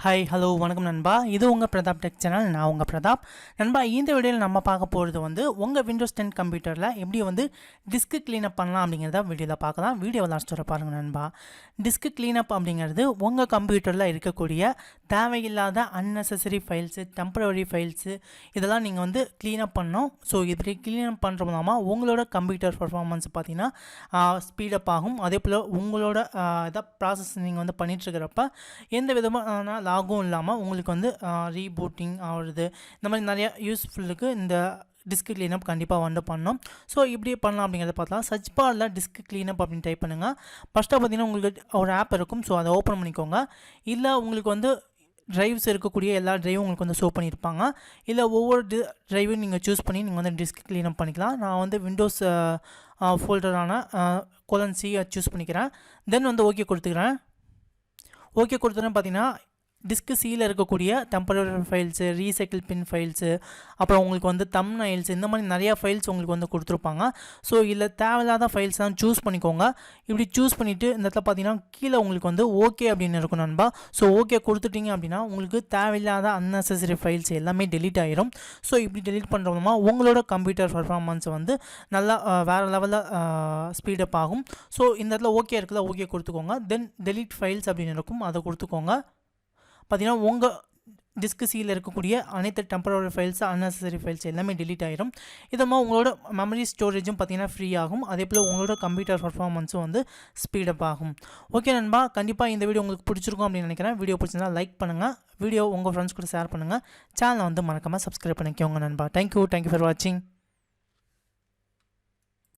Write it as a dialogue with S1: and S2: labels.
S1: Hi hello வணக்கம் நண்பா. இது உங்கள் பிரதாப் டெக் சேனல். நான் உங்கள் பிரதாப். நண்பா, இந்த வீடியோவில் நம்ம பார்க்க போகிறது வந்து உங்கள் விண்டோஸ் 10 கம்ப்யூட்டரில் எப்படி வந்து டிஸ்க் க்ளீனப் பண்ணலாம் அப்படிங்கிறத வீடியோவில் பார்க்கலாம். வீடியோவை லாஸ்ட் வரை பாருங்கள் நண்பா. டிஸ்க் க்ளீனப் அப்படிங்கிறது உங்கள் கம்ப்யூட்டரில் இருக்கக்கூடிய தேவையில்லாத அன்னெசரி ஃபைல்ஸு, டெம்பரவரி ஃபைல்ஸு இதெல்லாம் நீங்கள் வந்து க்ளீனப் பண்ணணும். ஸோ இப்படி க்ளீனப் பண்ணுறது மூலமாக உங்களோட கம்ப்யூட்டர் பர்ஃபார்மன்ஸ் பார்த்தீங்கன்னா ஸ்பீடப் ஆகும். அதே போல் உங்களோட இதை ப்ராசஸ் நீங்கள் வந்து பண்ணிகிட்ருக்கிறப்ப எந்த விதமான லாகும் இல்லாமல் உங்களுக்கு வந்து ரீபூட்டிங் ஆகுறது, இந்த மாதிரி நிறைய யூஸ்ஃபுல்லுக்கு இந்த டிஸ்க் க்ளீனப் கண்டிப்பாக வந்து பண்ணோம். ஸோ இப்படி பண்ணலாம் அப்படிங்கிறத பார்த்தலாம். சர்ச் பாரில் டிஸ்க் க்ளீனப் அப்படின்னு டைப் பண்ணுங்கள். ஃபஸ்ட்டாக பார்த்தீங்கன்னா உங்களுக்கு ஒரு ஆப் இருக்கும். ஸோ அதை ஓப்பன் பண்ணிக்கோங்க. இல்லை உங்களுக்கு வந்து ட்ரைவ்ஸ் இருக்கக்கூடிய எல்லா ட்ரைவும் உங்களுக்கு வந்து ஷோ பண்ணியிருப்பாங்க. இல்லை ஒவ்வொரு ட்ரைவும் நீங்கள் சூஸ் பண்ணி நீங்கள் வந்து டிஸ்க் க்ளீனப் பண்ணிக்கலாம். நான் வந்து விண்டோஸ் ஃபோல்டரான :C சூஸ் பண்ணிக்கிறேன். தென் வந்து ஓகே கொடுத்துக்கிறேன். ஓகே கொடுத்தோன்னு பார்த்தீங்கன்னா டிஸ்க் சியில் இருக்கக்கூடிய temporary files, recycle bin files, அப்புறம் உங்களுக்கு வந்து தம்ப்நெயில்ஸ், இந்த மாதிரி நிறையா ஃபைல்ஸ் உங்களுக்கு வந்து கொடுத்துருப்பாங்க. ஸோ இதில் தேவையில்லாத ஃபைல்ஸ் தான் சூஸ் பண்ணிக்கோங்க. இப்படி சூஸ் பண்ணிவிட்டு இந்த இடத்துல பார்த்தீங்கன்னா கீழே உங்களுக்கு வந்து ஓகே அப்படின்னு இருக்கும் நண்பா. ஸோ ஓகே கொடுத்துட்டிங்க அப்படின்னா உங்களுக்கு தேவையில்லாத அன்னெசரி ஃபைல்ஸ் எல்லாமே டெலீட் ஆகிரும். ஸோ இப்படி டெலீட் பண்ணுறோமா உங்களோட கம்ப்யூட்டர் பர்ஃபார்மன்ஸ் வந்து நல்லா வேறு லெவலில் ஸ்பீடப் ஆகும். ஸோ இந்த இடத்துல ஓகே இருக்குல்ல, ஓகே கொடுத்துக்கோங்க. தென் டெலீட் ஃபைல்ஸ் அப்படின்னு இருக்கும், அதை கொடுத்துக்கோங்க. பார்த்தீங்கன்னா உங்கள் டிஸ்க் சியில் இருக்கக்கூடிய அனைத்து டெம்பரரி ஃபைல்ஸ், அன்னெசரி ஃபைல்ஸ் எல்லாமே டெலீட் ஆகிரும். இதமாக உங்களோட மெமரி ஸ்டோரேஜும் பார்த்தீங்கன்னா ஃப்ரீ ஆகும். அதே போல் உங்களோட கம்ப்யூட்டர் பர்ஃபார்மன்ஸும் வந்து ஸ்பீடப் ஆகும். ஓகே நண்பா, கண்டிப்பாக இந்த வீடியோ உங்களுக்கு பிடிச்சிருக்கும் அப்படின்னு நினைக்கிறேன். வீடியோ பிடிச்சிருந்தா லைக் பண்ணுங்கள், வீடியோ உங்கள் ஃப்ரெண்ட்ஸ் கூட ஷேர் பண்ணுங்கள், சேனலை வந்து மறக்காமல் சப்ஸ்கிரைப் பண்ணிக்கோங்க நண்பா. தேங்க்யூ ஃபார் வாட்சிங்.